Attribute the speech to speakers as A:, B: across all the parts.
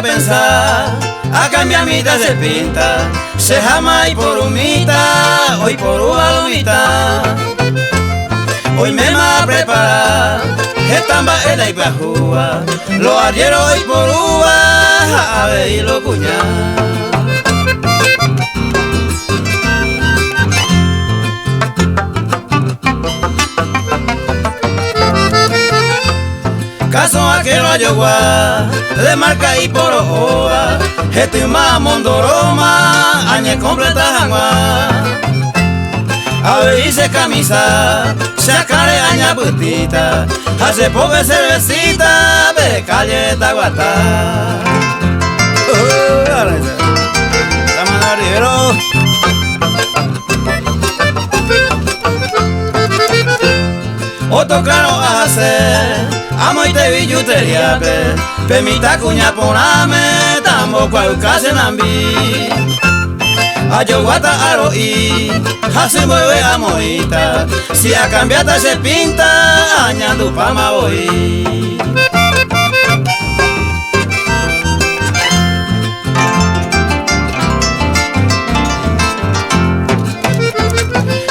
A: a pensar, a cambiar mitad se pinta, se jama y por humita, hoy por palomita. Hoy me va a preparar, estamba en la ibajúa, los arrieros hoy por uva, a ver y lo cuñar. Caso a que lo ayogua, de marca y por ojoa, este más mondoroma, añe completa jangua. A ver hice camisa, sacare aña putita, hace pobre cervecita, de calle Taguatá. Estamos arriero. Otro claro hacer, amo y te billutería, permita cuña poname, tampoco hay casi nambi. Ayoguata aroí, hace mueve amorita, si a cambiata se pinta, añando pama voy.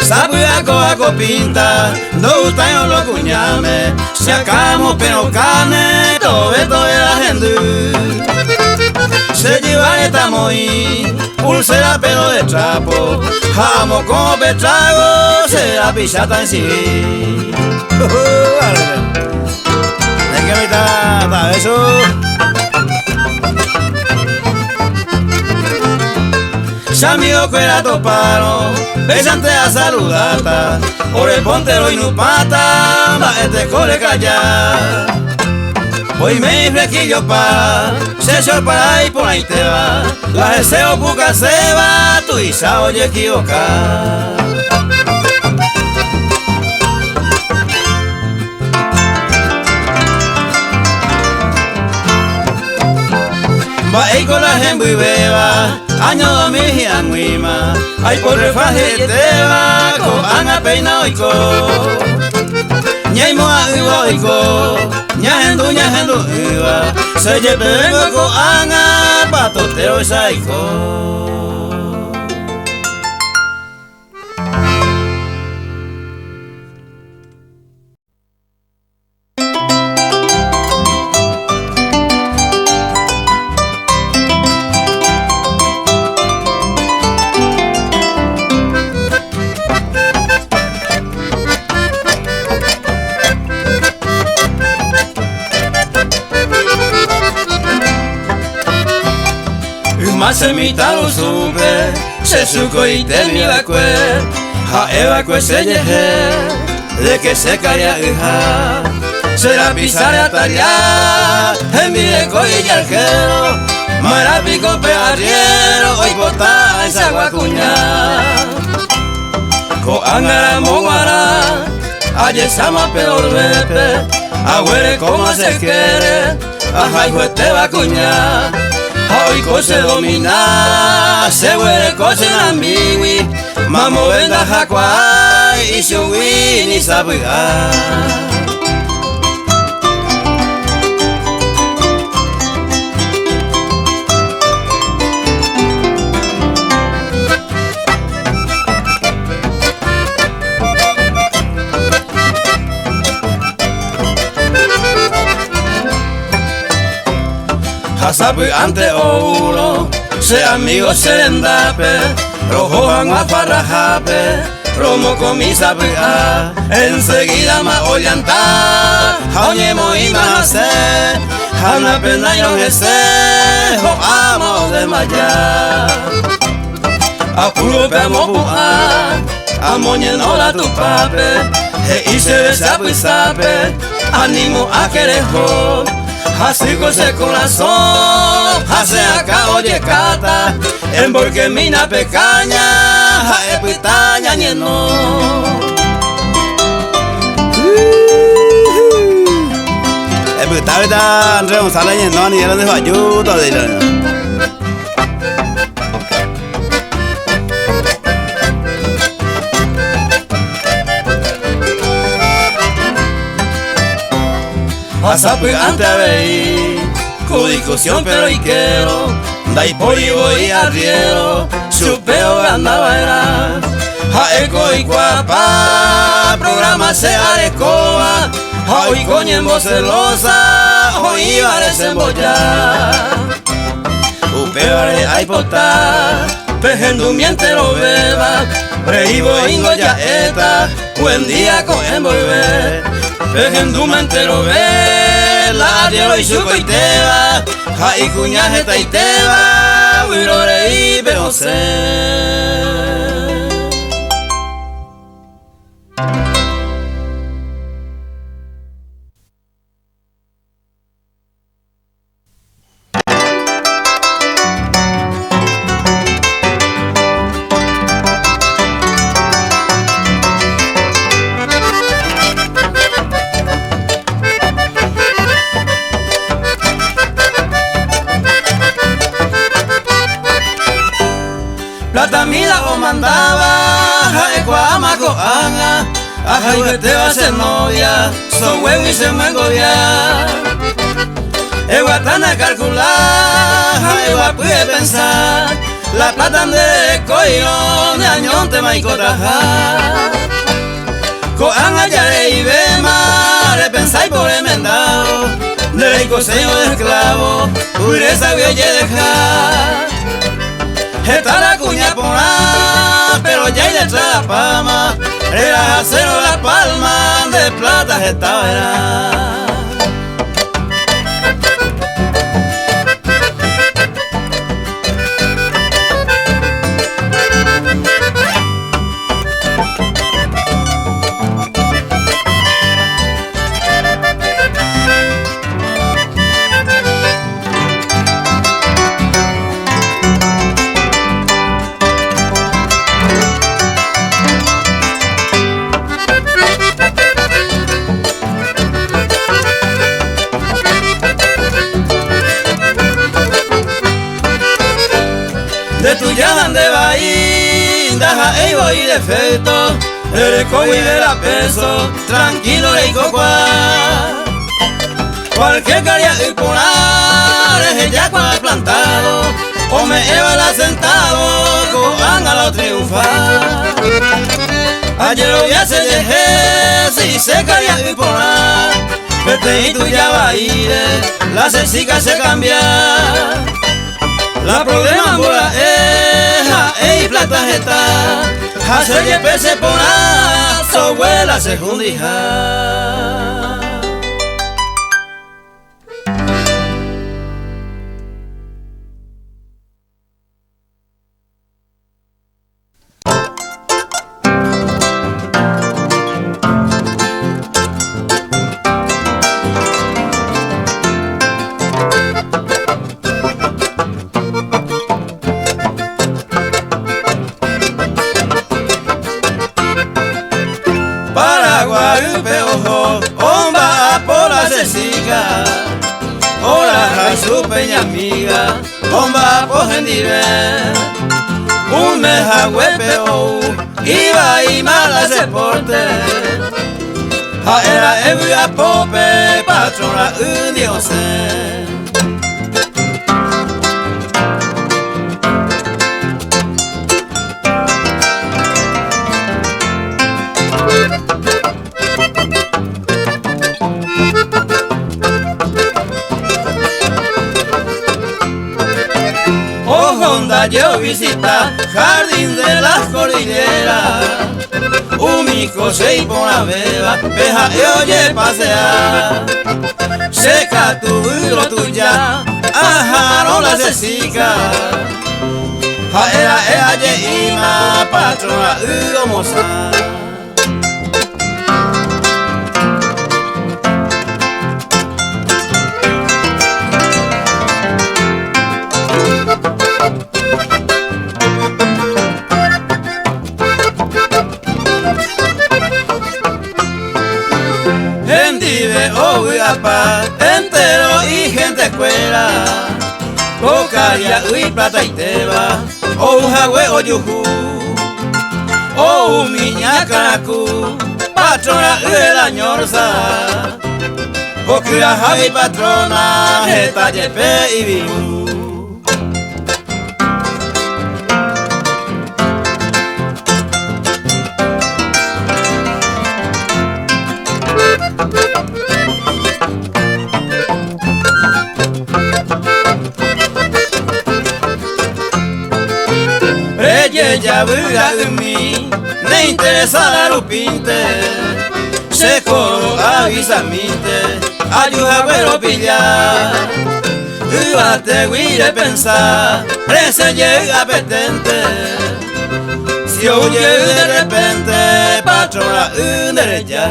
A: Sabuyaco pinta, dos taños lo cuñame, se acamo pero carne, todo esto es la gente. Se lleva esta moí, pulsera pelo de trapo, jamo como petrago, se la pichata en sí. ¿De qué me está eso? Si amigo que la toparon, besante a saludata, ore pontero y nupata, va este cole callar. Hoy me flequillo pa, se sorpara y por ahí te va, la deseo buca se va, tu isa oye equivocar. Va y con la gente y beba, año 2000 y amuima, ay por refaje te va, con anga peina oiko. Ñay moa iwa oiko, ñajendu iwa, se lleve vengo con anga, patotero y saiko. Se mita lo supe, se suco y te mira cue, ja eva cue se yeje, de que se caía hija, se la pisara hasta allá, en mi eco y yarjero, mara pico pearriero, hoy bota esa guacuña, co angara moguara, ayer sama peor bepe, agüere como se quiere, ajá hijo este vacuña. Hoy cose domina, se huele cose en ambiwi, mamo venda jacua y shuwi ni sabuga. Hasapu ante oulo, se amigo serendape, rojo angua farrajape, romo comisa pia, enseguida ma ollanta, jaoñemo y mahase, jana pena y ojese, jo amo de maya. Apuro pemo pua, amoñe no la tu pape, e ise de sape sape, animo a querejo. Así con ese corazón, hace acá oye cata, en porque mina pecaña, jae pitaña ni no. Pita Andre González ni no, ni era de Bayuto, de Asapu ante vei, discusión pero y quiero, dai polivo y arriero, supeo andaba era, jaeco y cuapa, programa se arecoa, hoy coñembo celosa, hoy iba a desembollar, upeare hay potar, pejendumiente lo beba, reivo ingo ya eta, buen día con envolver, pejendumiente lo ve, la dielo y suco y teba, jai cuñajeta y teba, huirore y beose. Plata mila o mandaba, jaecua amacoanga, ajay que te va a ser novia, son huevo y se me engodia. Eguatana calcular, jaegua pude pensar, la plata de coyo, de añón te maicotaja. Coanga ya le bema, le pensáis por emendado, de coseño de esclavo, pureza voy a dejar. Está la cuña por la, pero ya hay detrás la palma, era acero la palma, de plata estaba era. De tu yadan de bahí, daja e voy defecto, el cowi de la peso, tranquilo le cocua. Cualquier caria y polar, es ya cual plantado, o me eva la sentado, coanga lo triunfar. Ayer lo vi a se dejé, si se caria y polar, vete y tu ya va a ir, la cesica se cambia. La problema bola es plata está, hace y pese por la, su abuela se jundija. Hola, su peña amiga, bomba por gendive, un meja huepeo, iba y mala se porte, a era evia pope, patrona un diose. Yo visita jardín de las cordilleras, un mico se y por la beba, peja y oye pasear. Seca tu hilo tuya, ajá no la cesica, jaera ye ima patrona hilo moza. Entero y gente escuela, o caria y plata y teba, o un jagüe o yujú, o un miña caracu, patrona y la ñorza, Okura Javi patrona, Jeta Yepe y Bibu. Ya verá de mí, me interesa la lupinte, se coro avisamite, ayuda a pillar, iba te guire pensar, prese llega petente, si oye de repente, patrona un derecha.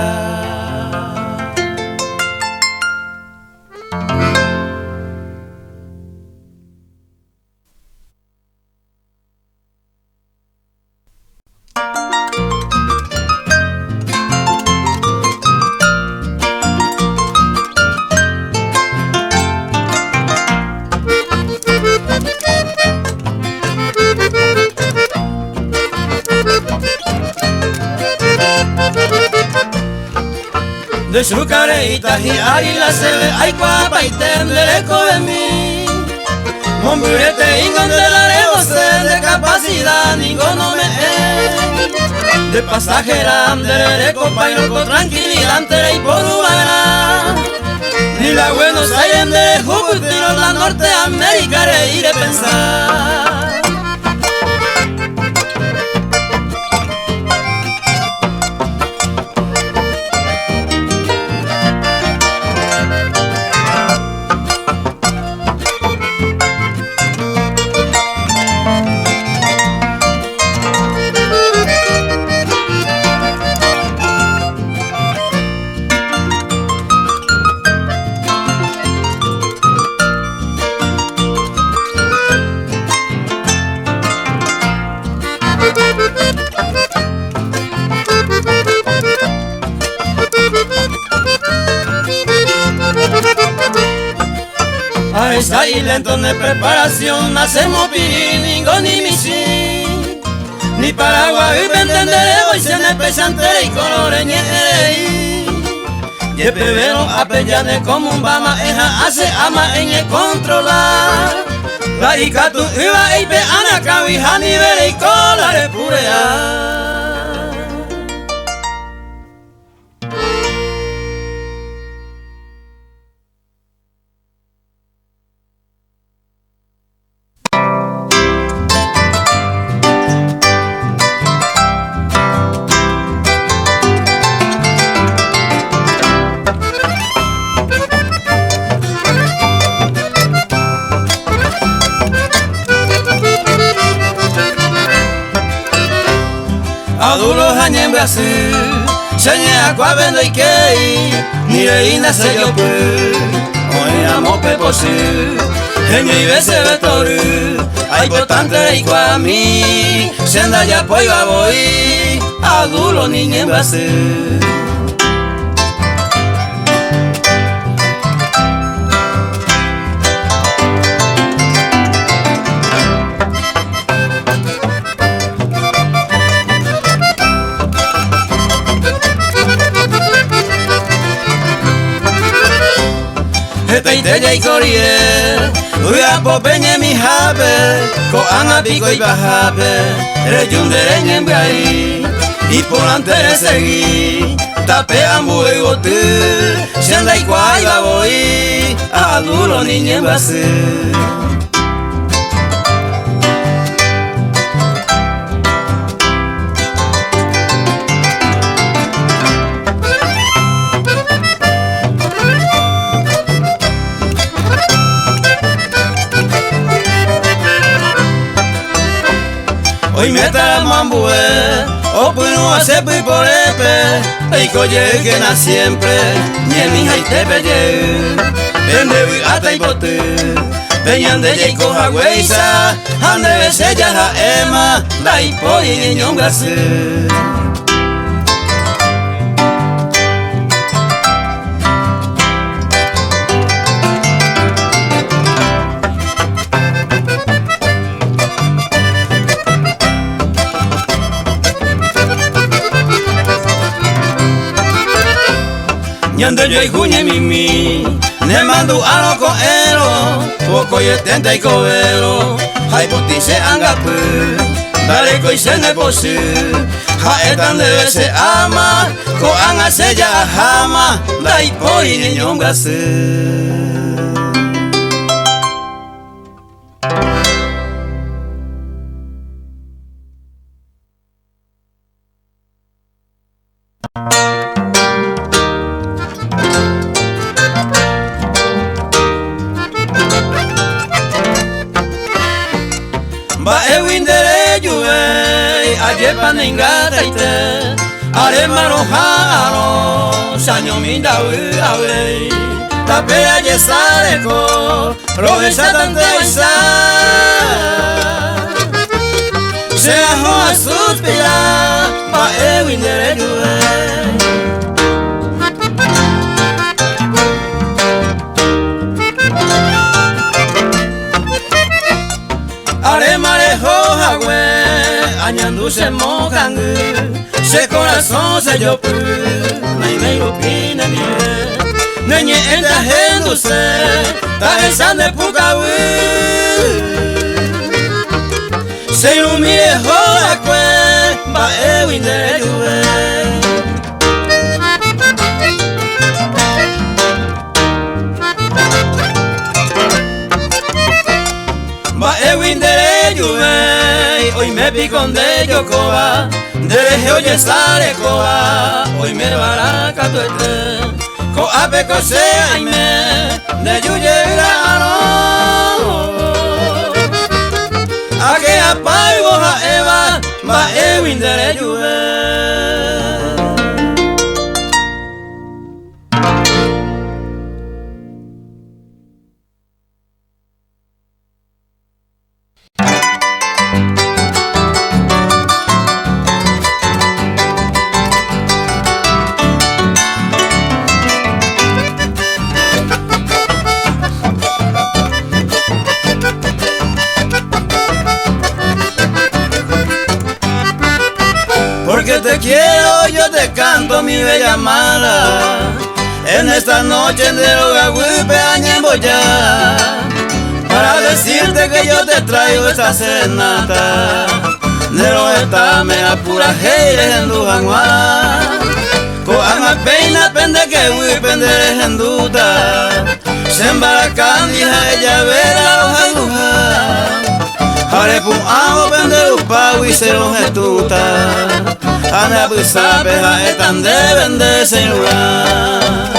A: De su careita y ahí la se ve, ay guapa y tendere con mí. Momburete y donde la lejos de capacidad, ninguno me es. De pasajera, de copa y loco tranquilidad, y por Ubana. Ni la Buenos Aires de Júpiter, la Norteamérica, reiré pensar. A esa isla entonces preparación, hacemos piringo ni misil, ni Paraguay venderemos y se ne pesantera y colores ñerei. Y pebero a pellane como un bama, eja hace ama en el controlar. La icatu iba y pe anacawi hani vere y cola de purea. Adulos años en Brasil, seña cuavendo y kei, ni reina se yo pues, hoy amo peposil, genio y bese vetoru, hay potante y cuami, senda ya pollo a voy, adulo niña en Brasil. Teiteya y Coriel, uya popeñe mi jabe, ko ana pico y bajabe, reyundere en Brai, y por antes seguí, tape ambu y botu, sienda y cuaya voy, a duro niña en Brasil. Hoy me está mambue, o puno a sepi por epe, y coye que na siempre, ni en mi hija y te pelle, vende hasta y bote, peñan de y coja huesa, ande besella ja ema, da y poi y ñon gase. Nyande yo ihuñe mimi ne mandu alo ko ero Poko ye tenta y covero Hai poti se angapu Dale ko ise ne posu Ha etan debe se ama Ko anga se ya hama Dai poi ni nyongasu Ba ewindere juve ajepa ningata ite are maro haro sanyo minda awe tapea yesare ko roesa tante isa se ho a suspira ba ewindere juve are marejo agüe añandu se mocangu se corazón se yo pu nay me opina ni neñe enda hendu se ta esande pucawi se ilumine ho agüe ba ewindere juve Ba ewindere juve hoy me picon de yokoba dereje oye sale koba hoy me baraka tuete ko ape ko se aime de yuye grano ake apai boha eva ba ewindere juve Porque te quiero, yo te canto mi bella amada en esta noche de Logaguipe Añemboya para decirte que yo te traigo esta serenata de los estames a pura heire en Dujanguá Coama peina pende que huipen de henduta Sembarakan hija ella vera los aguja Harepu amo pende upau y se los estuta Ana busape jaetan deben de celular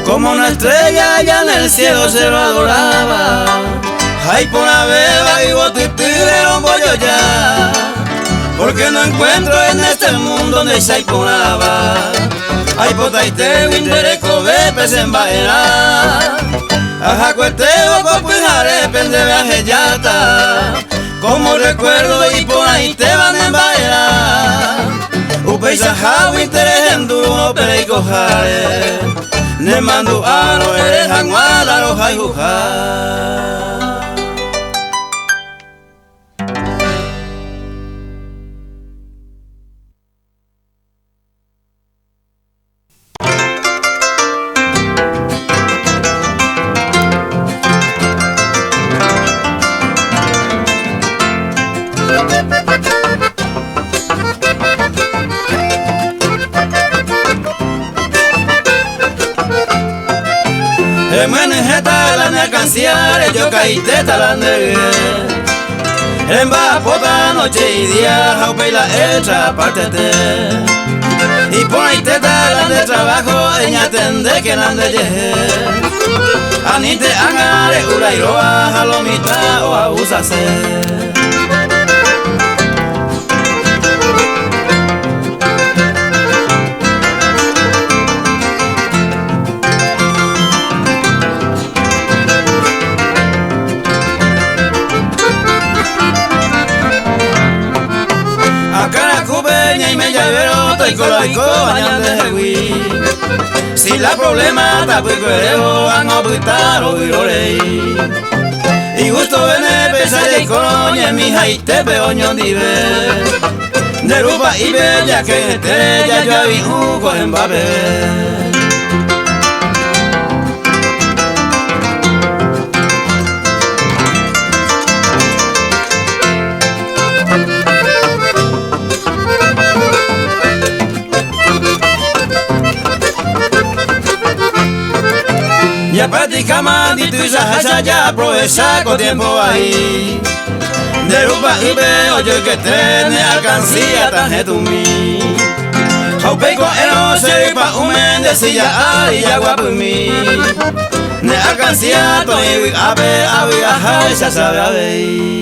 A: Como una estrella allá en el cielo se lo adoraba Ay por la beba y botitire lo voy ya Porque no encuentro en este mundo donde se ponaba Ay potaite windere kobe pesen baera Aja cueteo copuijare pende viaje yata Como recuerdo y por ahí te van en baera Upeisaja wintere enduro pere y cojare Ne mandu aro ere hangwala lo haihuha Emene jeta la mercancía yo caíte talande En bapota noche y día, jaupe la hecha partete. Y por ahí te dan de trabajo, ella tende que nan de yeje. Anite angare ura iroa, jalomita o abusase. Y coloico bañan de hui. Si la problema ta pues cuereo han optado y lorei. Y justo en pesa de coñe mi jaite peoño dive. De rupa y bella que estrella yo vi un cogen babé. Ya practicamos y tú ya aprovecha con tiempo ahí. De rupa y veo yo que tiene alcancía tan tu mí. Jaupeco eno se pa un mendecilla ay agua por mí. Ne alcancía to y abe ajá ya sabe a ver.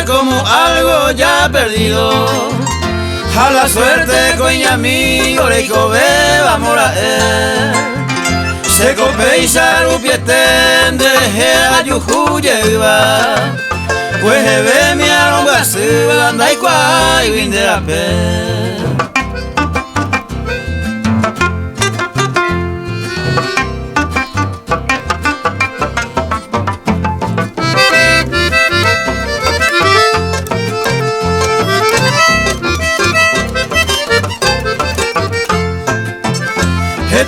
A: Como algo ya perdido, a la suerte coña mi oreco beba mora se copeisa rupieten de gea yuju lleva pues ve mi aromba se anda y cuay vinde la pe.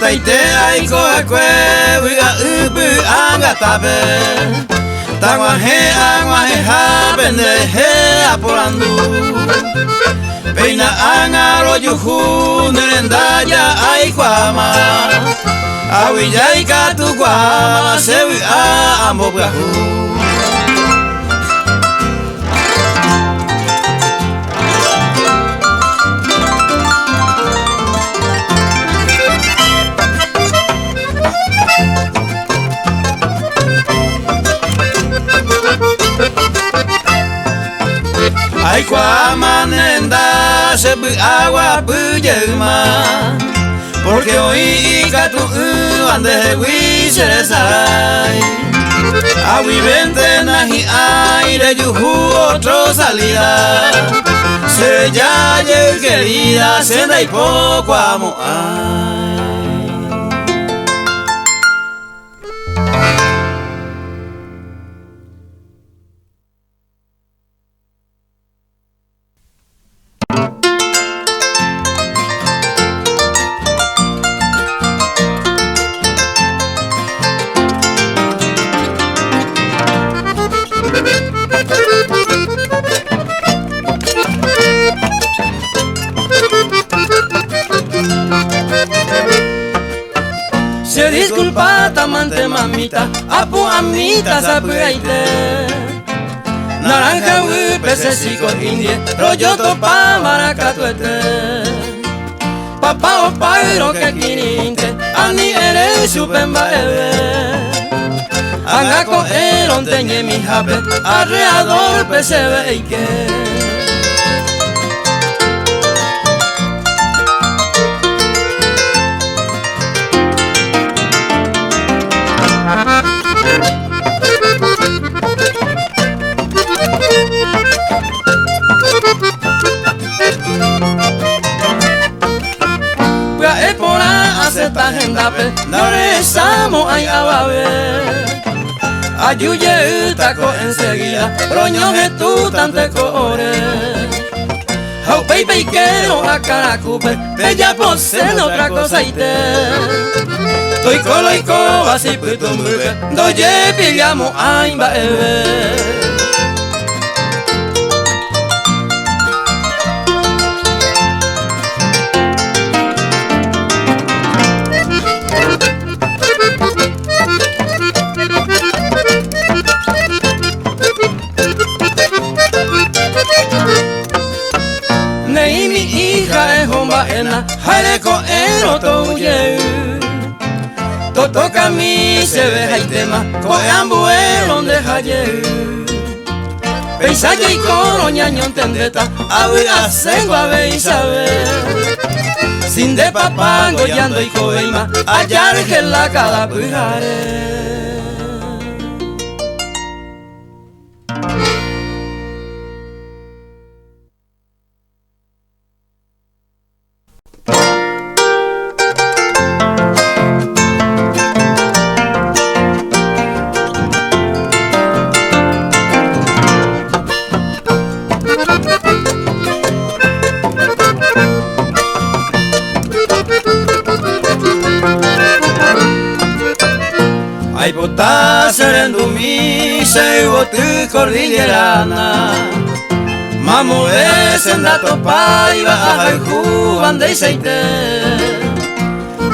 A: Taite ai koe koe wiga ubu anga tabe Tangwahe ha bende he aporandu Peina anga lo yuhu nerendaya ai kwama Awiyai katu kwama sewi a ambogahu Ai kwa manenda se bu agua puyema porque hoy katu ande wi se sai awi vente nahi aire yuhu otro salida se ya querida se dai poco amo Se disculpa tamante mamita, apu amita sapuaite. Naranja wu pececico indie, rollo topa maracatuete. Papá o pairo que quininte, ani eres supemba ebe. Anga con el onteñe mi jape, alrededor pesebe y que. Esta agenda pe, no rezamos ay ababe. ayuye taco enseguida, roño que tú tante core. How baby quiero a caracupe, bella poseen otra cosa y te. Toy colo y coba así puto mueve, doye pillamos ay va Nei mi hija es un baena, jale con eno toye. Toto cami se ve y tema, coambuelo de jaye. Peisaje y coro ñaño tendeta, abuela sengo a ver y saber. Sin de papá goyando y coima, hallar que la cada pujare. Ay bota serendo mi se botu cordillerana. Mamo es en dato paiva a juvan de seite.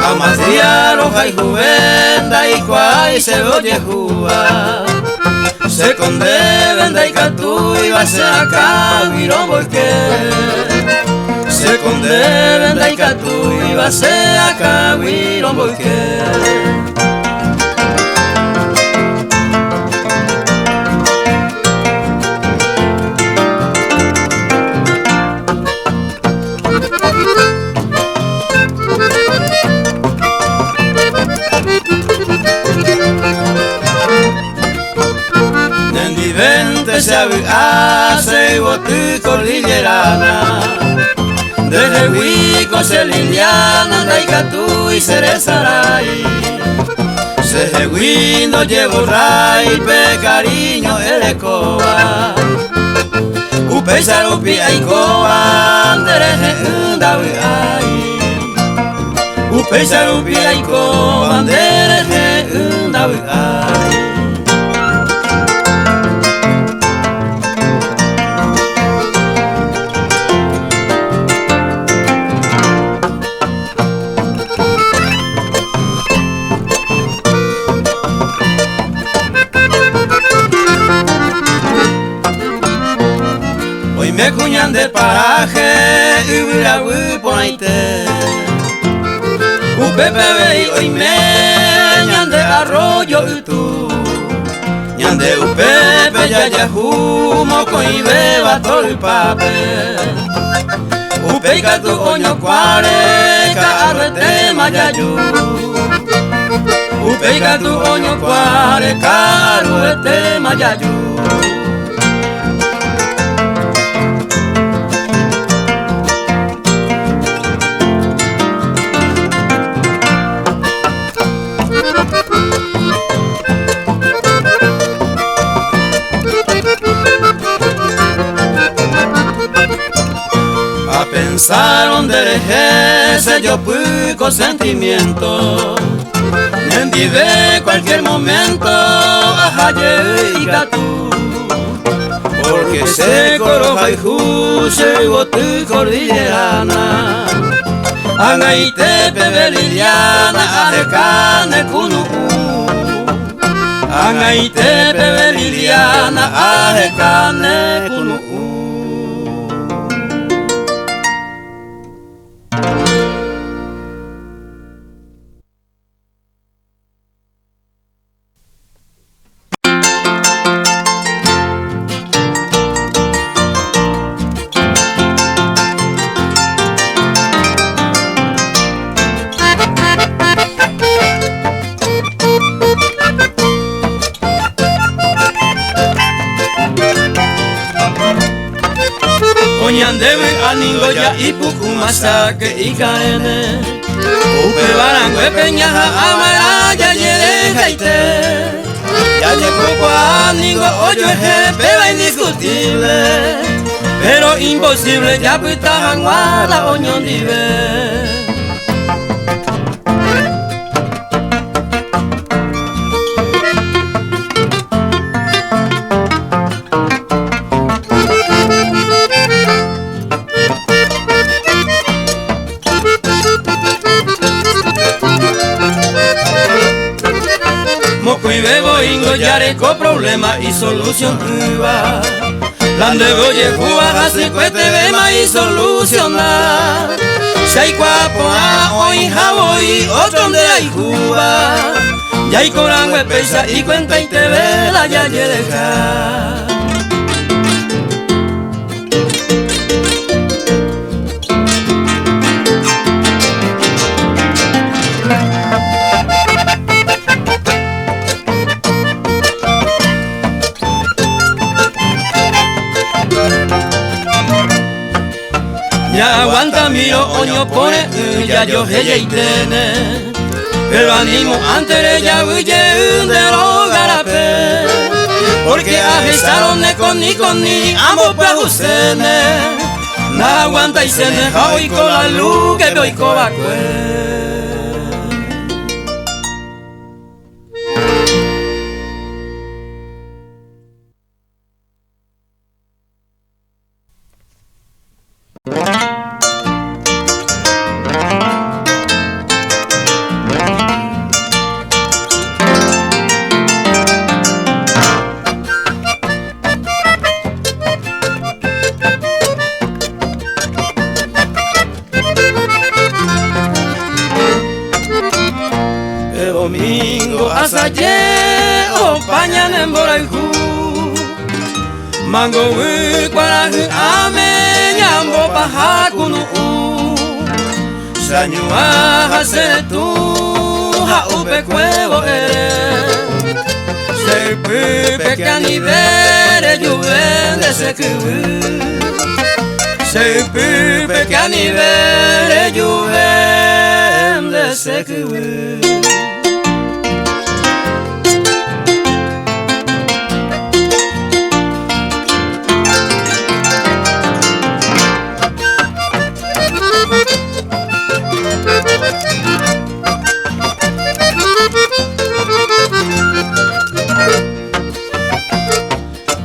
A: Amadriaro hay juvenda y cuay se oye juva. Se condeben de catu y va se acá viro porque. Se condeben de catu y va se acá viro porque. Vente se hace botu cordillerana. Desde Huico se Liliana, Daikatu y Cerezaray. Se Huindo llevo ray, pe cariño el escoba. Upe sarupi ay coba, dereje undawi ay. Upe sarupi ay coba, dereje undawi ay. Me cuñan de paraje y huila por ahí te. Upepe y hoy me ñan de arroyo y tú. Ñan de upepe ya humo con y beba todo el papel. Upeica tu oño cuare carrete mayayu. Upeica tu oño cuare carrete mayayu. Pensaron de ese yo puco sentimiento. En vive cualquier momento ajaye y gatú. Porque se coroja y juse y botu cordillerana. Angaite pebe Liliana arrecane kunu. Angaite pebe Liliana arrecane kunu. Oñandeme aningoya y pucumasake y caene. Upe barangue peñaja amaraya yere jaite. Ya llegó amigo, oye, pero indiscutible, pero imposible, ya pita janguada, oño dive. Y bebo ingo yareco problema y solución cuba. Lande oye cuba así cuete bema y solucionar. Si hay cuapo hoy javoy otro de hay cuba. Ya hay corango pesa y cuenta y te vela ya deja. Ya aguanta mío, oño pone, ya yo ella y tiene. Pero animo antes de ella huye de los garapés. Porque ajesaron ni con ni ambos pajusenes. Na aguanta y se deja hoy con la luz que voy con la domingo hasta ayer, o pañan en Boraijú. Mango wi kwarahu ame nyambo pahakunu. Sanyua hasetu ha upe cuevo ere. Se pipe que anivere lluven de secubu. Se pipe que anivere lluven de secubu.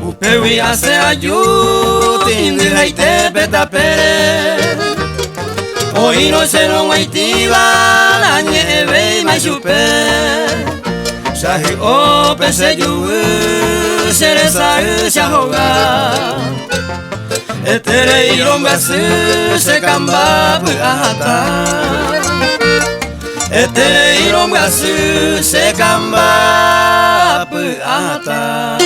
A: Upewi hace ayú, tindira y te petapere. Hoy no se no maitiva, la nieve y mai chupe. Sahi o pese yu, seresa se ahoga. Etere y rombasu se camba puahata. Etere y rombasu se camba puahata.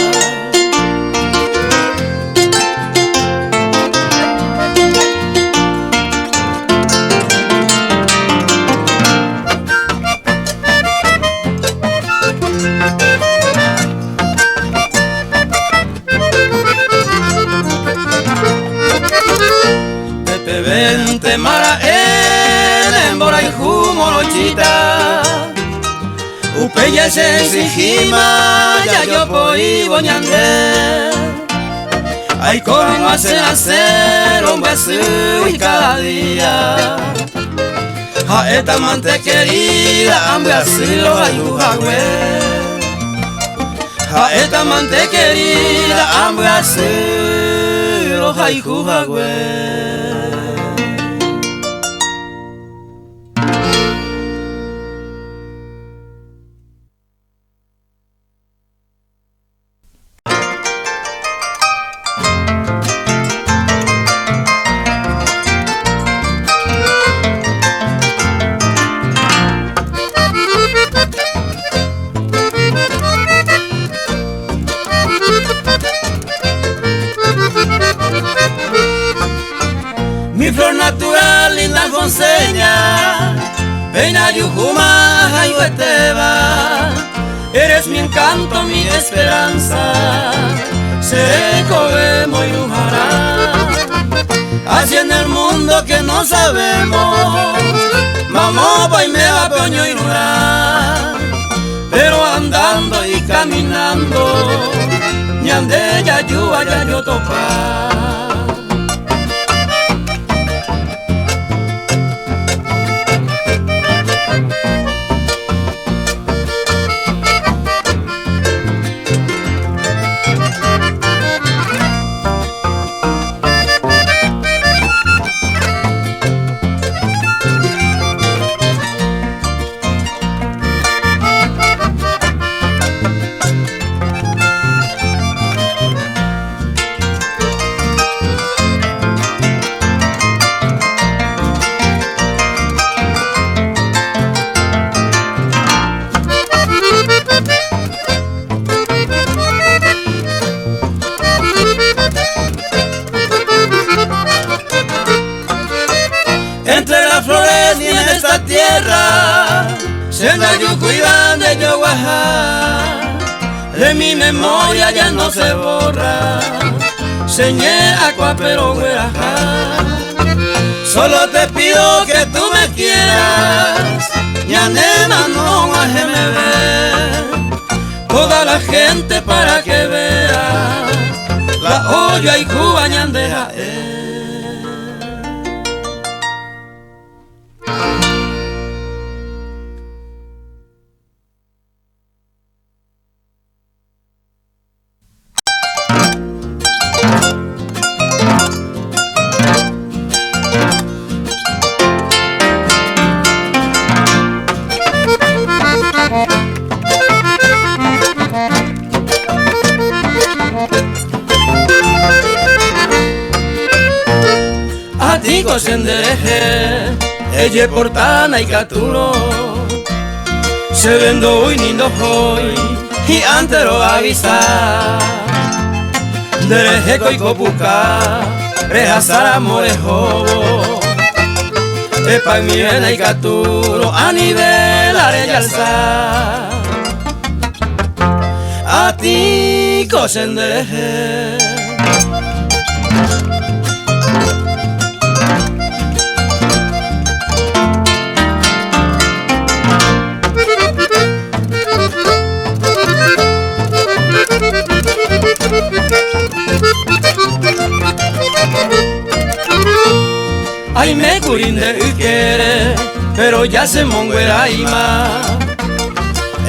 A: Vente mara en Boraijú morochita. Upeya se exigima, ya yo poi boñande. Ay como hacer un beso y cada día. A esta amante querida, hambre así lo ayuhagüe. A esta amante querida, hambre así lo ayuhagüe. Mi flor natural, linda conseña, peina yucuma, jayueteba. Eres mi encanto, mi esperanza, seré cobemo y ujará. Así en el mundo que no sabemos, mamá, pa' y me va peoño y nura. Pero andando y caminando, ñande ya yuwa ya yo topa. Entre las flores y en esta tierra, senda yucu y de yo guajá, de mi memoria ya no se borra, señé aqua pero guerajá. Solo te pido que tú me quieras, ya nena no me ver, toda la gente para que vea, la olla y Cuba ñandeja Digo sendereje, ella portana y caturo, se vendo hoy nindo hoy y antes lo avisa. Dereje coi copuca, rehazar amores jobo, epa mi vena y caturo a nivel arella alzar. A ti cosendereje. Ay me curinde y quiere, pero ya se monguera y más.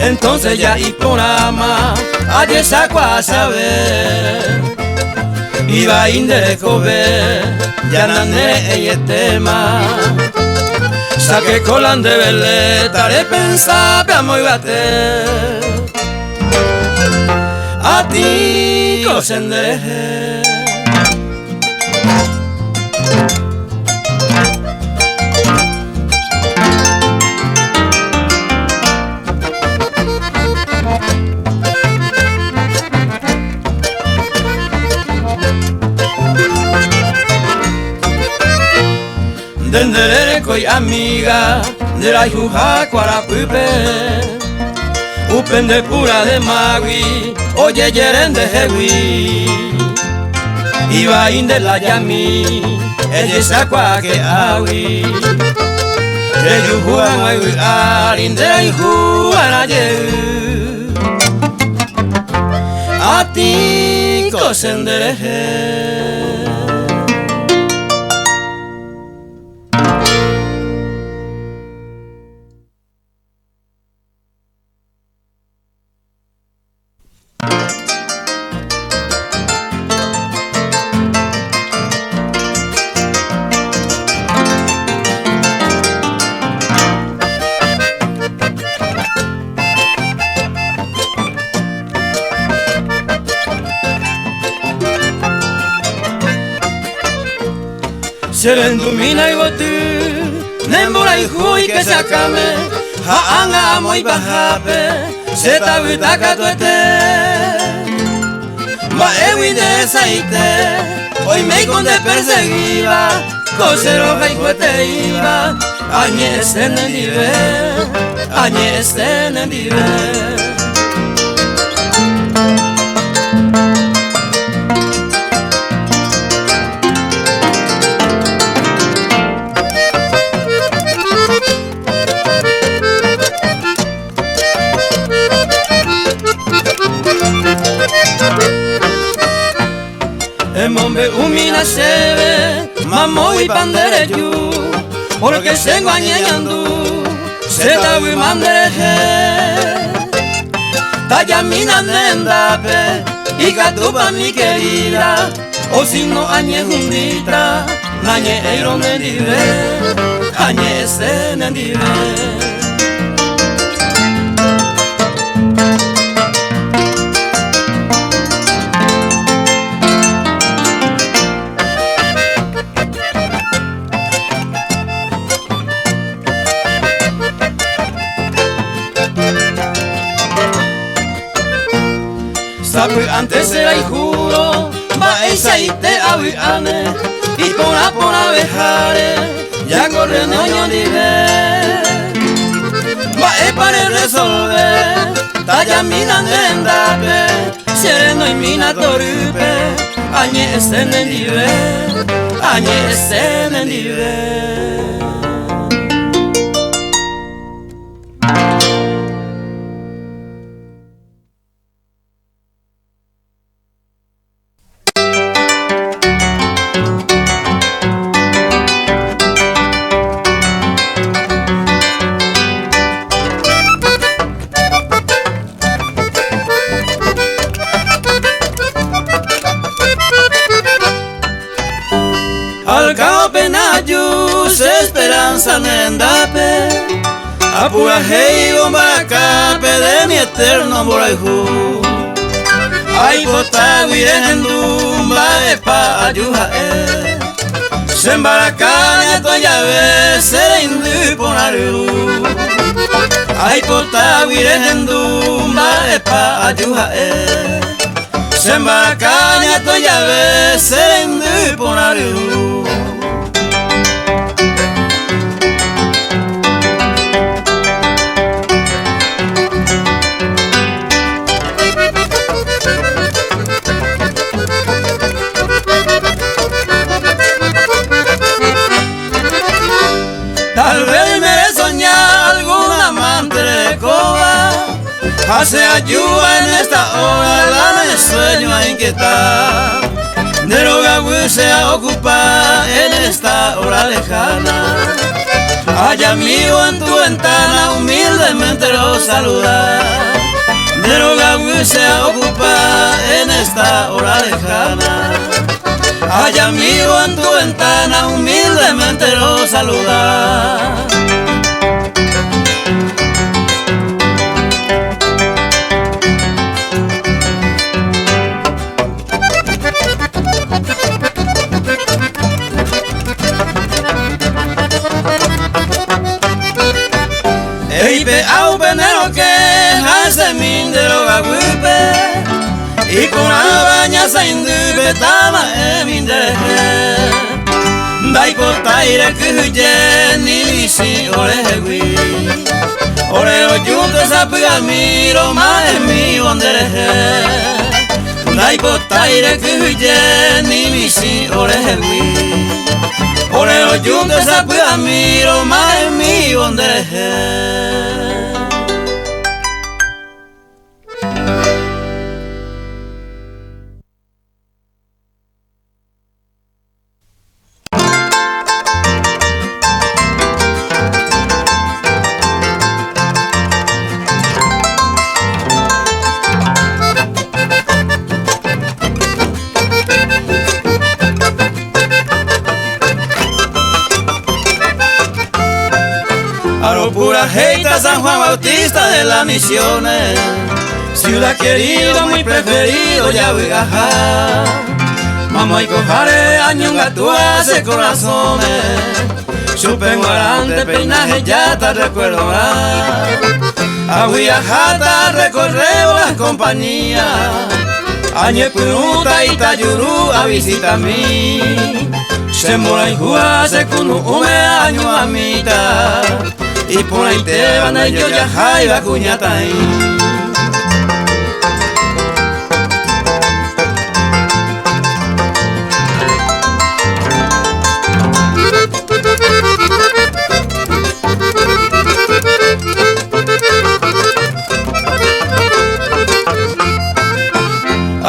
A: Entonces ya y por ama, ayer saco a saber. Iba inde cobe, ya nane y tema. Saque colan de veleta, le pensaba muy bate. A ti cosendeje. Denderere coi amiga de la yuja cuarapupe, upen de pura de magui, oye yeren de jewi, iba in de la yami, ella sacua que awi, de yujuan magui arin de la yujuan ayer, a ti cosendereje. Se vendumina y botu, nembura y hui que se acame, haanga muy bajape, se tabita catuete. Ma ewi de saite, hoy me conde perseguiba, cosero y cuete iba, añes en el nivel, añes en el nivel. mombe umina shebe mamo y pandere yu porque se guañeñandu se tawi mandere tayamina nendape y catupa mi querida o si no añe hundita nañe eiro nendive añe ese nendive. Sabe antes era y juro, va esa y te aviane, y por abejare, ya corre noño dive. Va para resolver, talla mina nendape, sereno y mina torupe, añe ese nendive, añe ese nendive. Al cabo penayus esperanza nendape apura hei bombaracape de mi eterno boraihu ay pota guirendumba epa ayuha sembaracanya to llave será indu ponaru ay pota guirendumba epa ayuha sembaracanya to llave será indu ponaru. Tal vez me soñar algún amante de coba, hace ayuda en esta hora, la sueño a inquietar. Droga se ocupa en esta hora lejana. Hay amigo en tu ventana, humildemente lo saluda. Droga se ocupa en esta hora lejana. Hay amigo en tu ventana, humildemente lo saluda. Eipe au penero que hace min de lo gaguipe y con la baña se indube tama min de dai portaire que huye ni lisi oregui orero junto sa pigamiro ma mi ondere dai portaire que huye ni lisi oregui orero junto sa pigamiro ma mi ondere. Pura Heita, San Juan Bautista de las Misiones, ciudad querida, muy preferido, ya voy a gajar. Mamá y cojare, añunga tu hace corazones, supe guarante, peinaje, ya te recuerdo más. A Huijata recorreo las compañías, Añe Puruta y Tayuru a visita a mí. Se mora y juega, se kunu ume año a mitad. Y por ahí te van a yo ya jaiba cuñatai.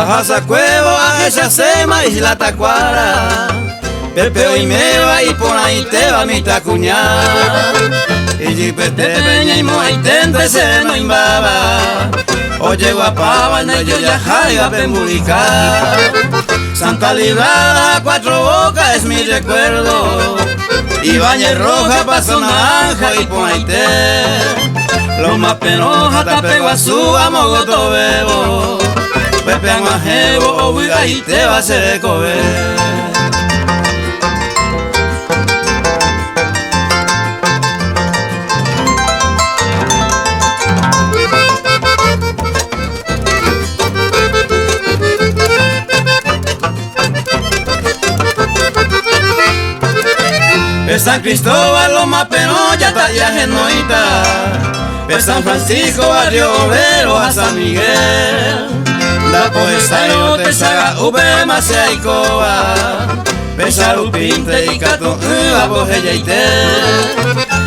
A: Ajasa cuevo, ajecha sema, isla tacuara. Pepeo y meba y por ahí te va mi tacuñá. Y jipete peña y moaitente se no imbaba. Oye guapaba, no yo ya jaiga pembulica. Santa Librada, Cuatro Bocas es mi recuerdo. Y Baña Roja, Paso Naranja y Poaité. Loma Penoja, Tapeguazú, Amogoto Bebo. Pepe Anguajebo, Obuiga y te va a ser cober. De San Cristóbal, Loma Penoya, Talla Genoita. De San Francisco, Barrio Obrero, a San Miguel. Da Poestayo, Tesaga, Ube, Macea y Coa. Pesa Upinte y Cato, Uba, Bojeyaite.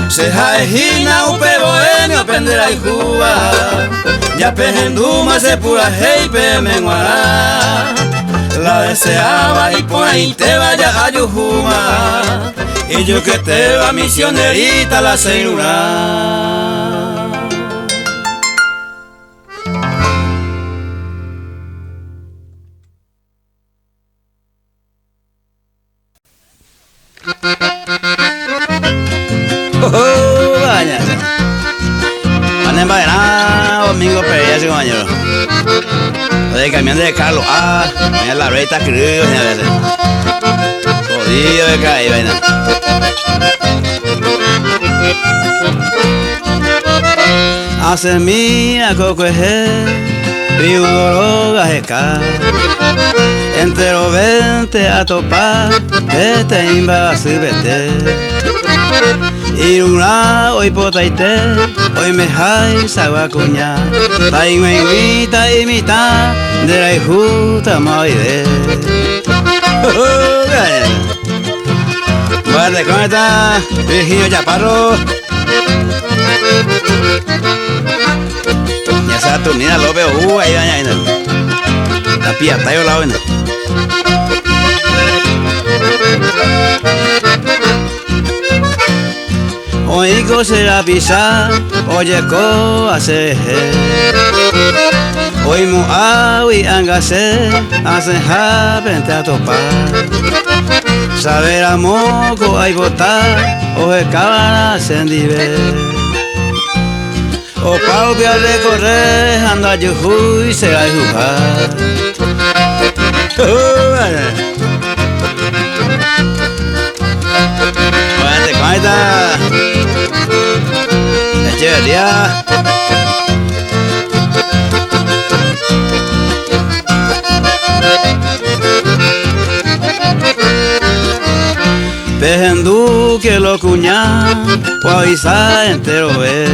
A: Seja Ejina, Upe, Bohemio, Pendera y Cuba. Ya Pejenduma, Sepura, Heipe, Menguará. La deseaba y por ahí te vaya a Yujuma. Y yo que te va misionerita la celular. Vaya. Anden para domingo pería su baño. De camión de Carlos A. Mira la reta cruz, jodido de caer, vaina. Hace mía cocoeje, viudoro gajeca. Entero vente a topar, este imba a subete. Y una hoy potaite, hoy me jai saguacuña. Tai meiguita y mitad de la justa maide. Guarda, ¿cómo está? Virgilio Chaparro. Ya Saturnina lo veo, ahí daña, la piata yo la buena. Oigo será pisar, oye co hace. Hoy mu awi angase, hacen japente a topar. Saber a moco hay botar, o el cabana sendive. O paupia recorrer, anda yuju y será jugar. Cuente, cuenta. Echeverría. Pejendú que lo cuñá, Guavisa entero ve.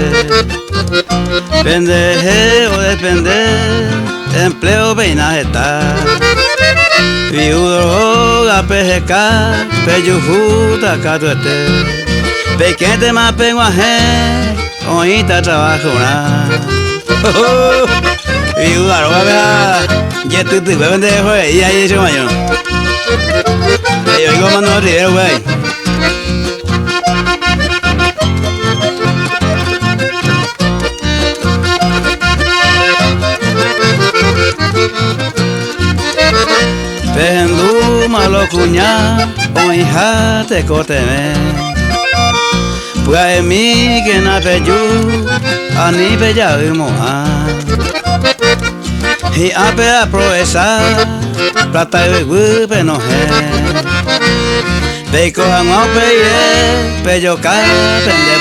A: Pendeje o depender, empleo peina está. Viudo a pejeca, peyujuta catuete. Pequete más penguaje, oíta trabajo na. Viuda roba vea, ya tú te puedes vender güey, y ahí ese mañana. Yo digo mando Rivero güey. Pehendú malo cuñá, o hija te coteme. Pues mi que na peyu, a ni bella y moja. Y a pea proeza, plata y huepe no he. Peco a mo peye, peyo ca pende